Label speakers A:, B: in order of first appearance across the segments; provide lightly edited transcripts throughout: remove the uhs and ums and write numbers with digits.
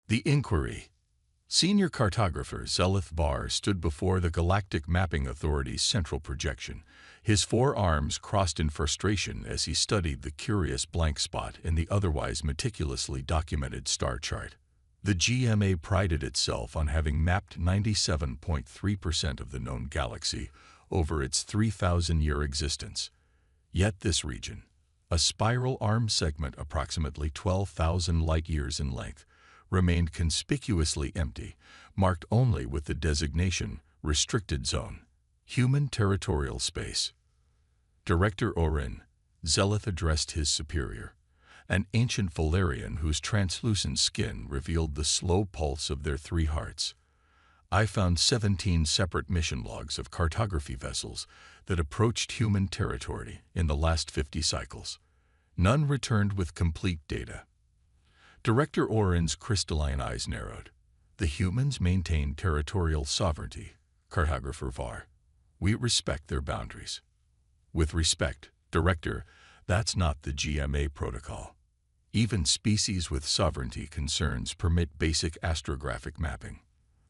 A: The inquiry. Senior cartographer Zelith Barr stood before the Galactic Mapping Authority's central projection, his forearms crossed in frustration as he studied the curious blank spot in the otherwise meticulously documented star chart. The GMA prided itself on having mapped 97.3% of the known galaxy over its 3,000-year existence. Yet this region, a spiral arm segment approximately 12,000 light-years in length, remained conspicuously empty, marked only with the designation Restricted Zone, Human Territorial Space. Director Orin, Zelith addressed his superior, an ancient Valerian whose translucent skin revealed the slow pulse of their three hearts. I found 17 separate mission logs of cartography vessels that approached human territory in the last 50 cycles. None returned with complete data. Director Orin's crystalline eyes narrowed. The humans maintain territorial sovereignty, cartographer Var. We respect their boundaries. With respect, Director, that's not the GMA protocol. Even species with sovereignty concerns permit basic astrographic mapping.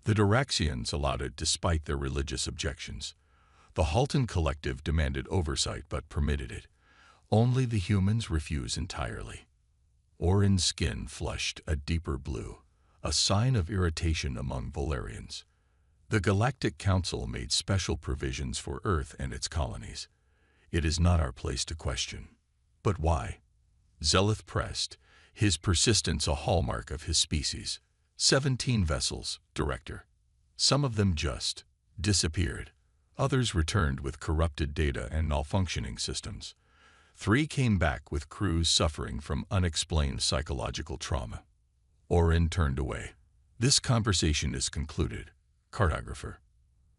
A: The Duraxians allowed it despite their religious objections. The Halton Collective demanded oversight but permitted it. Only the humans refuse entirely. Orin's skin flushed a deeper blue, a sign of irritation among Valerians. The Galactic Council made special provisions for Earth and its colonies. It is not our place to question. But why? Zelith pressed, his persistence a hallmark of his species. 17 vessels, Director. Some of them just disappeared. Others returned with corrupted data and malfunctioning systems. 3 came back with crews suffering from unexplained psychological trauma. Orin turned away. This conversation is concluded, cartographer.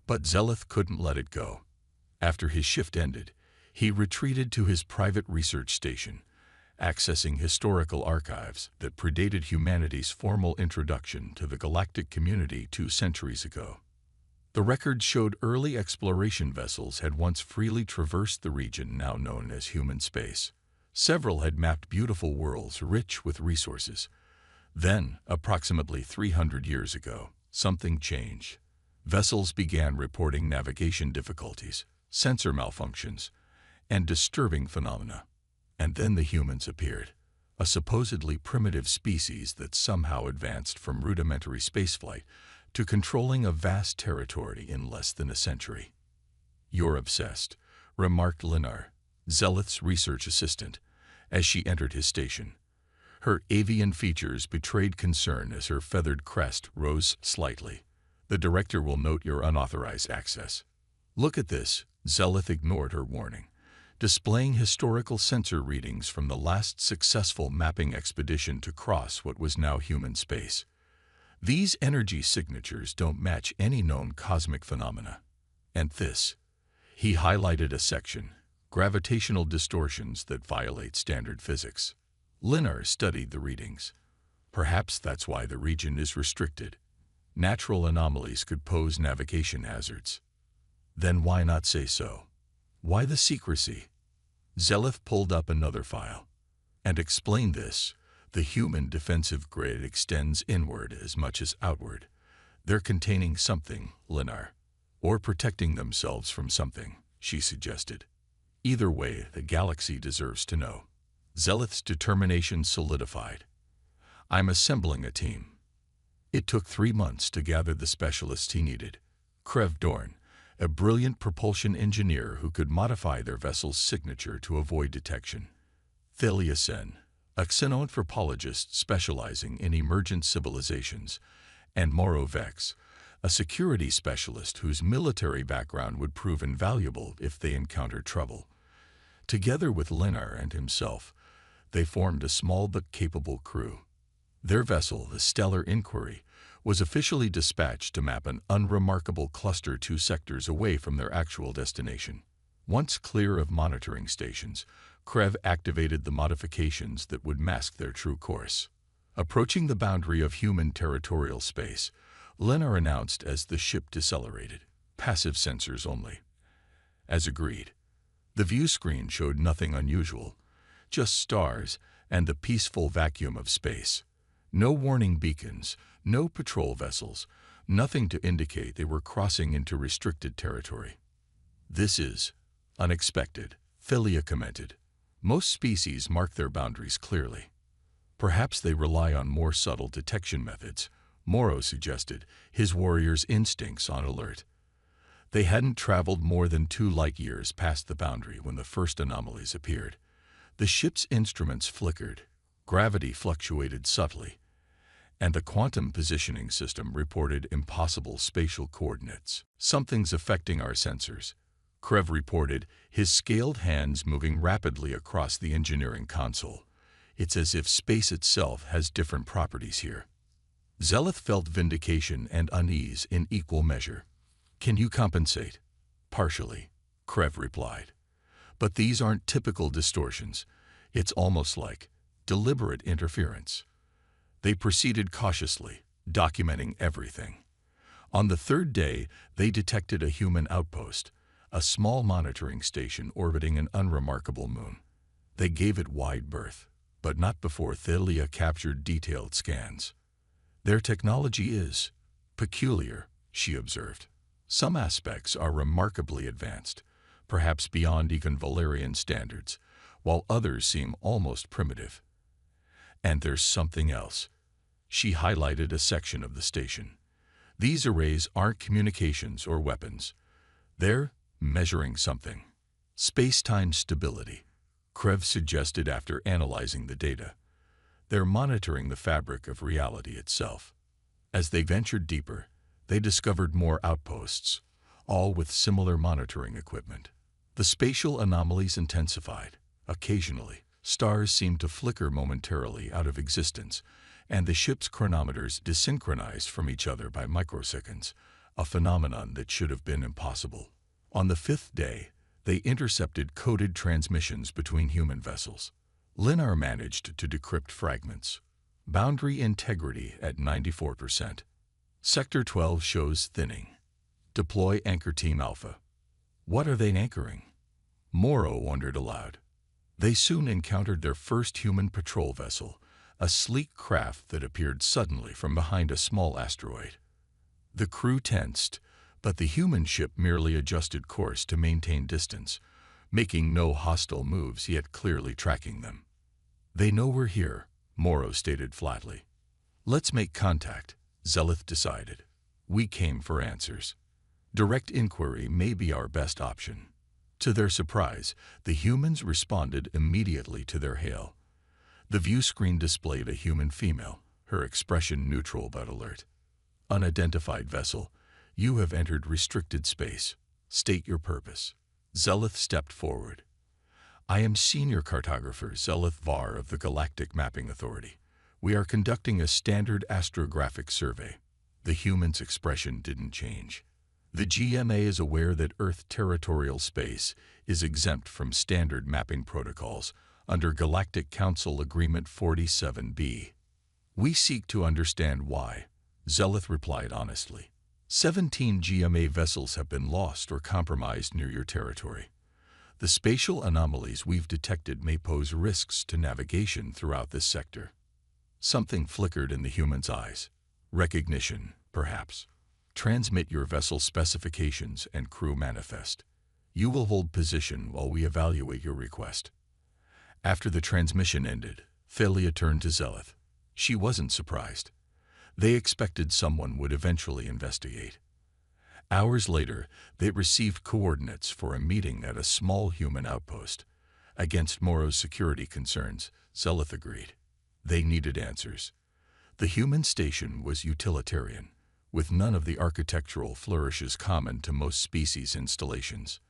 A: But Zelith couldn't let it go. After his shift ended, he retreated to his private research station, accessing historical archives that predated humanity's formal introduction to the galactic community 2 centuries ago. The records showed early exploration vessels had once freely traversed the region now known as human space. Several had mapped beautiful worlds rich with resources. Then, approximately 300 years ago, something changed. Vessels began reporting navigation difficulties, sensor malfunctions, and disturbing phenomena. And then the humans appeared, a supposedly primitive species that somehow advanced from rudimentary spaceflight to controlling a vast territory in less than a century. You're obsessed, remarked Linar, Zelith's research assistant, as she entered his station. Her avian features betrayed concern as her feathered crest rose slightly. The director will note your unauthorized access. Look at this, Zelith ignored her warning, displaying historical sensor readings from the last successful mapping expedition to cross what was now human space. These energy signatures don't match any known cosmic phenomena. And this. He highlighted a section, gravitational distortions that violate standard physics. Linar studied the readings. Perhaps that's why the region is restricted. Natural anomalies could pose navigation hazards. Then why not say so? Why the secrecy? Zelith pulled up another file and explained this. The human defensive grid extends inward as much as outward. They're containing something, Linar, or protecting themselves from something, she suggested. Either way, the galaxy deserves to know. Zelith's determination solidified. I'm assembling a team. It took 3 months to gather the specialists he needed. Krev Dorn, a brilliant propulsion engineer who could modify their vessel's signature to avoid detection. Thalia Sen, a xenoanthropologist specializing in emergent civilizations, and Moro Vex, a security specialist whose military background would prove invaluable if they encountered trouble. Together with Linar and himself, they formed a small but capable crew. Their vessel, the Stellar Inquiry, was officially dispatched to map an unremarkable cluster 2 sectors away from their actual destination. Once clear of monitoring stations, Krev activated the modifications that would mask their true course. Approaching the boundary of human territorial space, Linar announced as the ship decelerated, passive sensors only. As agreed, the view screen showed nothing unusual, just stars and the peaceful vacuum of space. No warning beacons, no patrol vessels, nothing to indicate they were crossing into restricted territory. "This is unexpected," Philia commented. "Most species mark their boundaries clearly." "Perhaps they rely on more subtle detection methods," Morrow suggested, his warrior's instincts on alert. They hadn't traveled more than 2 light-years past the boundary when the first anomalies appeared. The ship's instruments flickered, gravity fluctuated subtly, and the quantum positioning system reported impossible spatial coordinates. "Something's affecting our sensors," Krev reported, his scaled hands moving rapidly across the engineering console. "It's as if space itself has different properties here." Zeleth felt vindication and unease in equal measure. "Can you compensate?" "Partially," Krev replied. "But these aren't typical distortions. It's almost like deliberate interference." They proceeded cautiously, documenting everything. On the 3rd day, they detected a human outpost, a small monitoring station orbiting an unremarkable moon. They gave it wide berth, but not before Philia captured detailed scans. "Their technology is peculiar," she observed. "Some aspects are remarkably advanced, perhaps beyond even Valerian standards, while others seem almost primitive. And there's something else." She highlighted a section of the station. "These arrays aren't communications or weapons. They're measuring something. Space-time stability," Krev suggested after analyzing the data. "They're monitoring the fabric of reality itself." As they ventured deeper, they discovered more outposts, all with similar monitoring equipment. The spatial anomalies intensified. Occasionally, stars seemed to flicker momentarily out of existence, and the ship's chronometers desynchronized from each other by microseconds, a phenomenon that should have been impossible. On the 5th day, they intercepted coded transmissions between human vessels. Linar managed to decrypt fragments. "Boundary integrity at 94%. Sector 12 shows thinning. Deploy Anchor Team Alpha." "What are they anchoring?" Morrow wondered aloud. They soon encountered their first human patrol vessel, a sleek craft that appeared suddenly from behind a small asteroid. The crew tensed, but the human ship merely adjusted course to maintain distance, making no hostile moves yet clearly tracking them. "They know we're here," Morrow stated flatly. "Let's make contact," Zeleth decided. "We came for answers. Direct inquiry may be our best option." To their surprise, the humans responded immediately to their hail. The view screen displayed a human female, her expression neutral but alert. "Unidentified vessel, you have entered restricted space. State your purpose." Zeleth stepped forward. "I am Senior Cartographer Zeleth Var of the Galactic Mapping Authority. We are conducting a standard astrographic survey." The human's expression didn't change. "The GMA is aware that Earth territorial space is exempt from standard mapping protocols under Galactic Council Agreement 47B. We seek to understand why," Zeleth replied honestly. 17 GMA vessels have been lost or compromised near your territory. The spatial anomalies we've detected may pose risks to navigation throughout this sector." Something flickered in the human's eyes. "Recognition, perhaps. Transmit your vessel specifications and crew manifest. You will hold position while we evaluate your request." After the transmission ended, Philia turned to Zeleth. She wasn't surprised. They expected someone would eventually investigate. Hours later, they received coordinates for a meeting at a small human outpost. Against Morrow's security concerns, Zeleth agreed. They needed answers. The human station was utilitarian, with none of the architectural flourishes common to most species installations.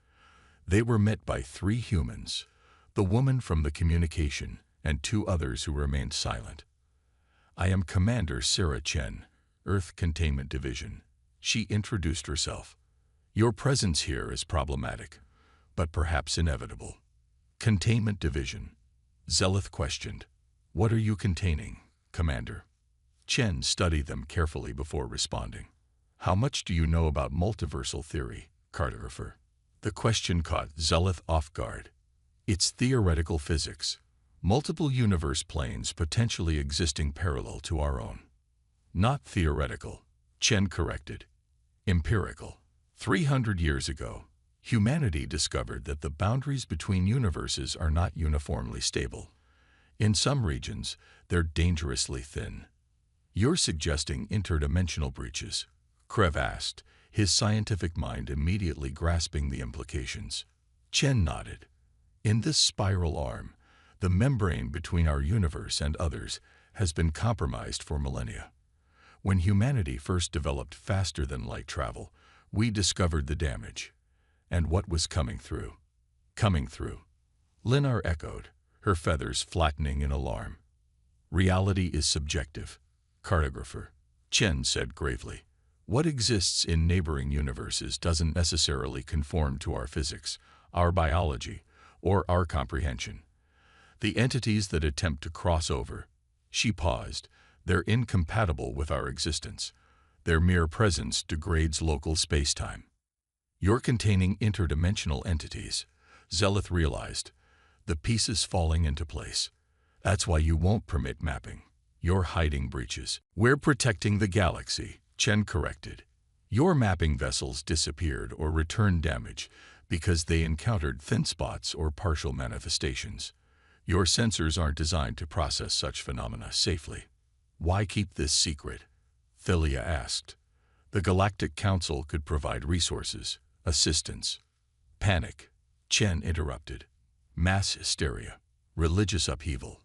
A: They were met by 3 humans, the woman from the communication, and 2 others who remained silent. "I am Commander Sarah Chen, Earth Containment Division." She introduced herself. "Your presence here is problematic, but perhaps inevitable." "Containment Division?" Zeleth questioned. "What are you containing, Commander?" Chen studied them carefully before responding. "How much do you know about multiversal theory, cartographer?" The question caught Zeleth off guard. "It's theoretical physics. Multiple universe planes potentially existing parallel to our own. Not theoretical, Chen corrected. Empirical. 300 years ago, humanity discovered that the boundaries between universes are not uniformly stable. In some regions, they're dangerously thin. You're suggesting interdimensional breaches? Krev asked, his scientific mind immediately grasping the implications. Chen nodded. In this spiral arm, the membrane between our universe and others has been compromised for millennia. When humanity first developed faster-than-light travel, we discovered the damage. And what was coming through? Coming through. Linar echoed, her feathers flattening in alarm. Reality is subjective. Cartographer. Chen said gravely. What exists in neighboring universes doesn't necessarily conform to our physics, our biology, or our comprehension. The entities that attempt to cross over, she paused, they're incompatible with our existence. Their mere presence degrades local space-time. You're containing interdimensional entities, Zeleth realized, the pieces falling into place. That's why you won't permit mapping. You're hiding breaches. We're protecting the galaxy, Chen corrected. Your mapping vessels disappeared or returned damage because they encountered thin spots or partial manifestations. Your sensors aren't designed to process such phenomena safely. Why keep this secret? Philia asked. The Galactic Council could provide resources, assistance. Panic, Chen interrupted. Mass hysteria, religious upheaval.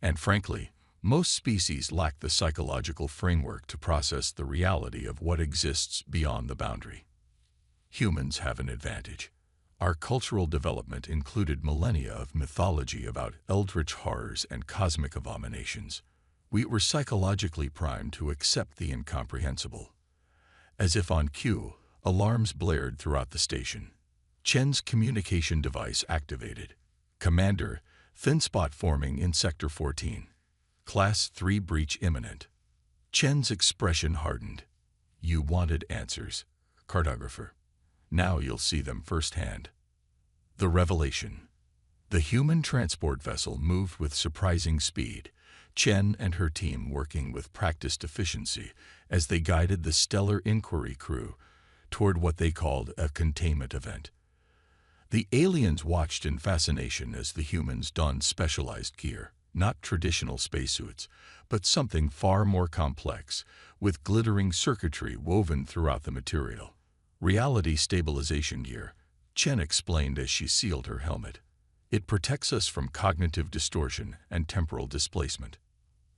A: And frankly, most species lack the psychological framework to process the reality of what exists beyond the boundary. Humans have an advantage. Our cultural development included millennia of mythology about eldritch horrors and cosmic abominations. We were psychologically primed to accept the incomprehensible. As if on cue, alarms blared throughout the station. Chen's communication device activated. Commander, thin spot forming in Sector 14. Class 3 breach imminent. Chen's expression hardened. You wanted answers, cartographer. Now you'll see them firsthand. The revelation. The human transport vessel moved with surprising speed, Chen and her team working with practiced efficiency as they guided the stellar inquiry crew toward what they called a containment event. The aliens watched in fascination as the humans donned specialized gear, not traditional spacesuits, but something far more complex, with glittering circuitry woven throughout the material. Reality stabilization gear, Chen explained as she sealed her helmet. It protects us from cognitive distortion and temporal displacement.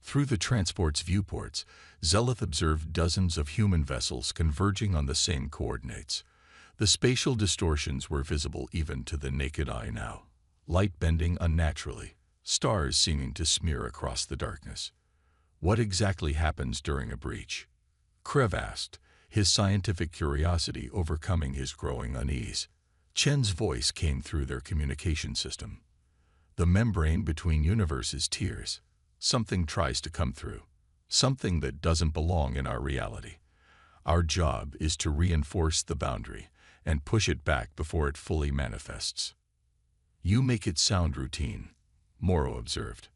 A: Through the transport's viewports, Zeleth observed dozens of human vessels converging on the same coordinates. The spatial distortions were visible even to the naked eye now. Light bending unnaturally, stars seeming to smear across the darkness. What exactly happens during a breach? Krev asked, his scientific curiosity overcoming his growing unease. Chen's voice came through their communication system. The membrane between universes tears. Something tries to come through. Something that doesn't belong in our reality. Our job is to reinforce the boundary and push it back before it fully manifests. You make it sound routine, Morrow observed.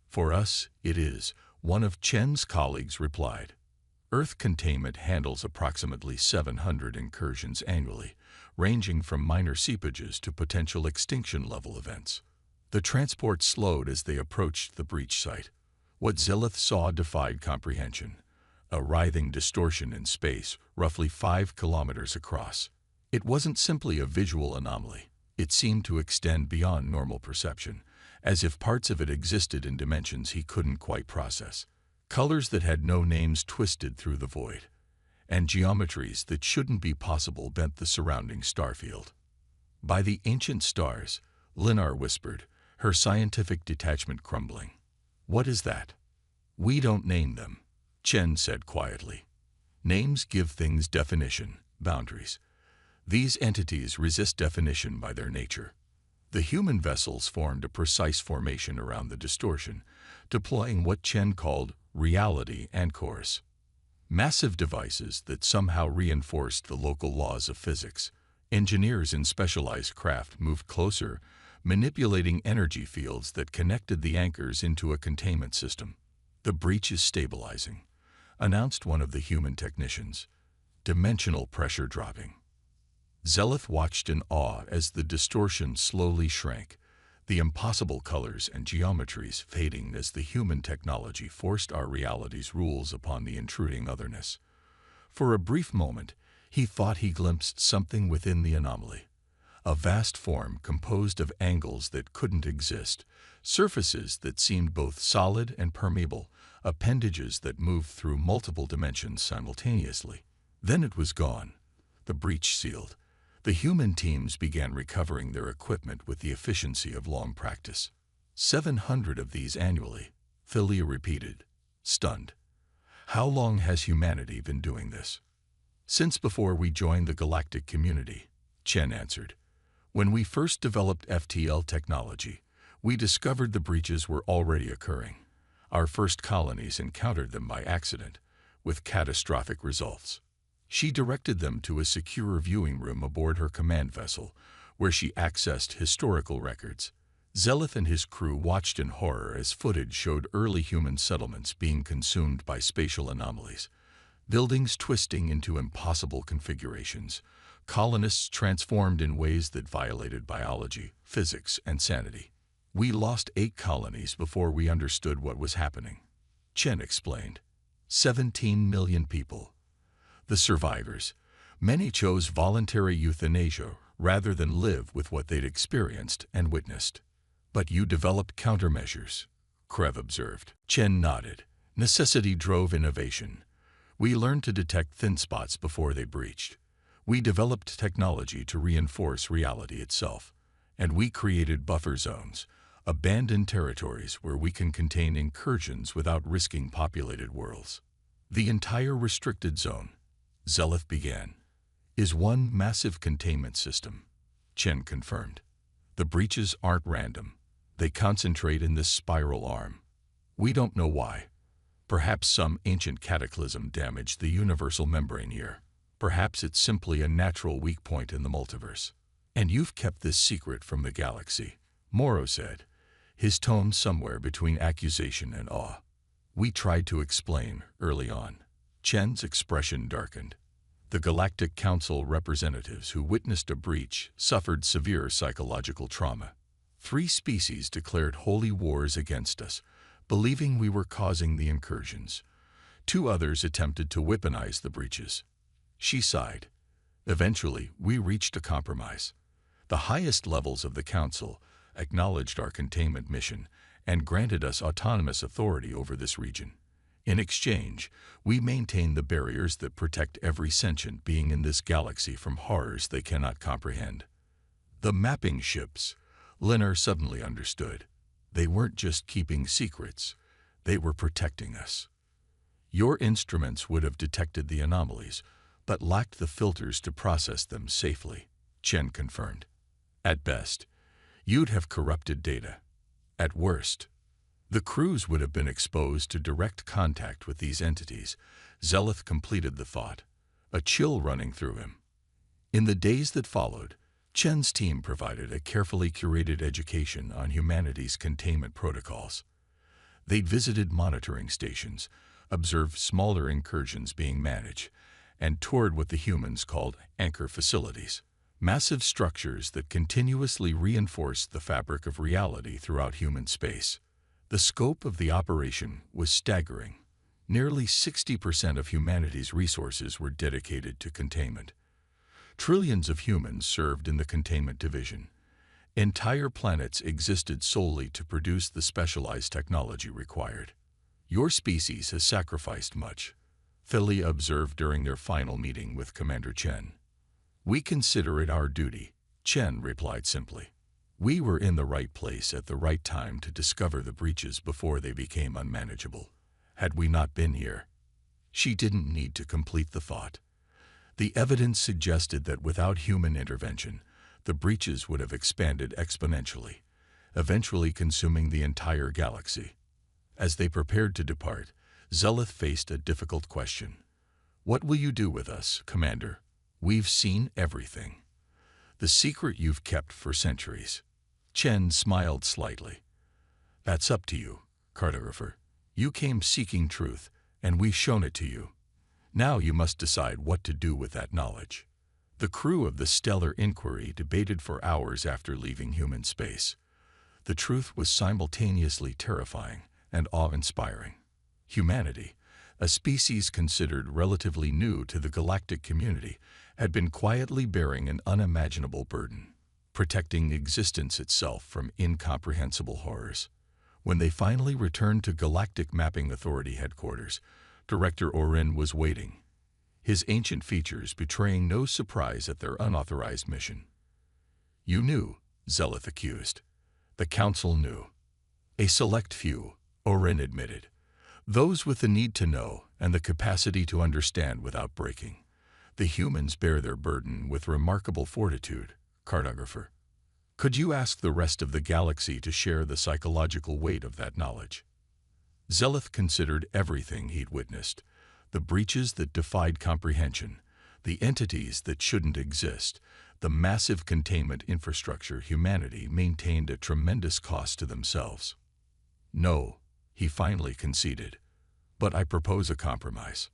A: For us, it is, one of Chen's colleagues replied. Earth containment handles approximately 700 incursions annually, ranging from minor seepages to potential extinction-level events. The transport slowed as they approached the breach site. What Zeleth saw defied comprehension. A writhing distortion in space, roughly 5 kilometers across. It wasn't simply a visual anomaly. It seemed to extend beyond normal perception, as if parts of it existed in dimensions he couldn't quite process. Colors that had no names twisted through the void, and geometries that shouldn't be possible bent the surrounding starfield. By the ancient stars, Linar whispered, her scientific detachment crumbling. What is that? We don't name them, Chen said quietly. Names give things definition, boundaries. These entities resist definition by their nature. The human vessels formed a precise formation around the distortion, deploying what Chen called reality anchors. Massive devices that somehow reinforced the local laws of physics. Engineers in specialized craft moved closer, manipulating energy fields that connected the anchors into a containment system. "The breach is stabilizing," announced one of the human technicians. "Dimensional pressure dropping." Zeleth watched in awe as the distortion slowly shrank, the impossible colors and geometries fading as the human technology forced our reality's rules upon the intruding otherness. For a brief moment, he thought he glimpsed something within the anomaly. A vast form composed of angles that couldn't exist, surfaces that seemed both solid and permeable, appendages that moved through multiple dimensions simultaneously. Then it was gone. The breach sealed. The human teams began recovering their equipment with the efficiency of long practice. 700 of these annually, Philia repeated, stunned. "How long has humanity been doing this?" "Since before we joined the galactic community," Chen answered. "When we first developed FTL technology, we discovered the breaches were already occurring. Our first colonies encountered them by accident, with catastrophic results." She directed them to a secure viewing room aboard her command vessel, where she accessed historical records. Zeleth and his crew watched in horror as footage showed early human settlements being consumed by spatial anomalies, buildings twisting into impossible configurations, colonists transformed in ways that violated biology, physics, and sanity. "We lost 8 colonies before we understood what was happening," Chen explained. 17 million people. The survivors. Many chose voluntary euthanasia rather than live with what they'd experienced and witnessed. "But you developed countermeasures," Krev observed. Chen nodded. "Necessity drove innovation. We learned to detect thin spots before they breached. We developed technology to reinforce reality itself. And we created buffer zones, abandoned territories where we can contain incursions without risking populated worlds. The entire restricted zone," Zeleth began, "is one massive containment system," Chen confirmed. "The breaches aren't random. They concentrate in this spiral arm. We don't know why. Perhaps some ancient cataclysm damaged the universal membrane here. Perhaps it's simply a natural weak point in the multiverse. And you've kept this secret from the galaxy," Morrow said, his tone somewhere between accusation and awe. "We tried to explain early on." Chen's expression darkened. "The Galactic Council representatives who witnessed a breach suffered severe psychological trauma. 3 species declared holy wars against us, believing we were causing the incursions. 2 others attempted to weaponize the breaches." She sighed. "Eventually, we reached a compromise. The highest levels of the Council acknowledged our containment mission and granted us autonomous authority over this region. In exchange, we maintain the barriers that protect every sentient being in this galaxy from horrors they cannot comprehend." The mapping ships, Linner suddenly understood. They weren't just keeping secrets, they were protecting us. "Your instruments would have detected the anomalies, but lacked the filters to process them safely," Chen confirmed. "At best, you'd have corrupted data. At worst, the crews would have been exposed to direct contact with these entities." Zeleth completed the thought, a chill running through him. In the days that followed, Chen's team provided a carefully curated education on humanity's containment protocols. They'd visited monitoring stations, observed smaller incursions being managed, and toured what the humans called anchor facilities, massive structures that continuously reinforced the fabric of reality throughout human space. The scope of the operation was staggering. Nearly 60% of humanity's resources were dedicated to containment. Trillions of humans served in the containment division. Entire planets existed solely to produce the specialized technology required. "Your species has sacrificed much," Philia observed during their final meeting with Commander Chen. "We consider it our duty," Chen replied simply. "We were in the right place at the right time to discover the breaches before they became unmanageable. Had we not been here..." She didn't need to complete the thought. The evidence suggested that without human intervention, the breaches would have expanded exponentially, eventually consuming the entire galaxy. As they prepared to depart, Zeleth faced a difficult question. "What will you do with us, Commander? We've seen everything. The secret you've kept for centuries." Chen smiled slightly. That's up to you, cartographer. You came seeking truth, and we've shown it to you. Now you must decide what to do with that knowledge. The crew of the Stellar Inquiry debated for hours after leaving human space. The truth was simultaneously terrifying and awe-inspiring. Humanity, a species considered relatively new to the galactic community, had been quietly bearing an unimaginable burden, protecting existence itself from incomprehensible horrors. When they finally returned to Galactic Mapping Authority headquarters, Director Orin was waiting, his ancient features betraying no surprise at their unauthorized mission. You knew, Zeleth accused. The Council knew. A select few, Orin admitted. Those with the need to know and the capacity to understand without breaking. The humans bear their burden with remarkable fortitude, cartographer. Could you ask the rest of the galaxy to share the psychological weight of that knowledge? Zeleth considered everything he'd witnessed, the breaches that defied comprehension, the entities that shouldn't exist, the massive containment infrastructure humanity maintained at tremendous cost to themselves. No, he finally conceded. But I propose a compromise.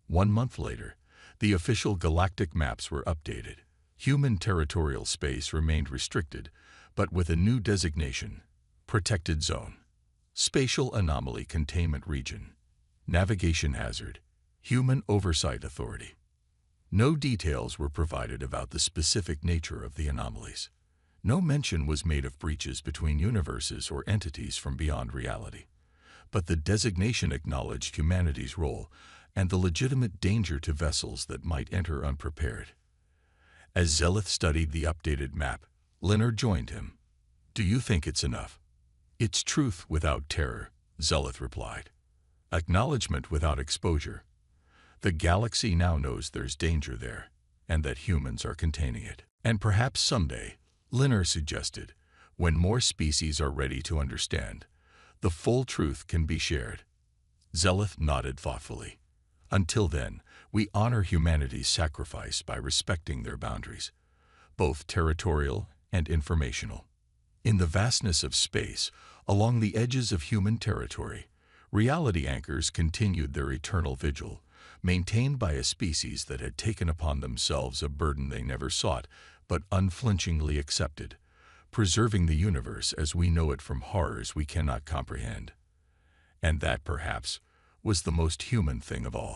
A: 1 month later, the official galactic maps were updated. Human territorial space remained restricted, but with a new designation: Protected Zone, Spatial Anomaly Containment Region, Navigation Hazard, Human Oversight Authority. No details were provided about the specific nature of the anomalies. No mention was made of breaches between universes or entities from beyond reality. But the designation acknowledged humanity's role and the legitimate danger to vessels that might enter unprepared. As Zeleth studied the updated map, Leonard joined him. Do you think it's enough? It's truth without terror, Zeleth replied. Acknowledgement without exposure. The galaxy now knows there's danger there, and that humans are containing it. And perhaps someday, Leonard suggested, when more species are ready to understand, the full truth can be shared. Zeleth nodded thoughtfully. Until then, we honor humanity's sacrifice by respecting their boundaries, both territorial and informational. In the vastness of space, along the edges of human territory, reality anchors continued their eternal vigil, maintained by a species that had taken upon themselves a burden they never sought, but unflinchingly accepted, preserving the universe as we know it from horrors we cannot comprehend. And that, perhaps, was the most human thing of all.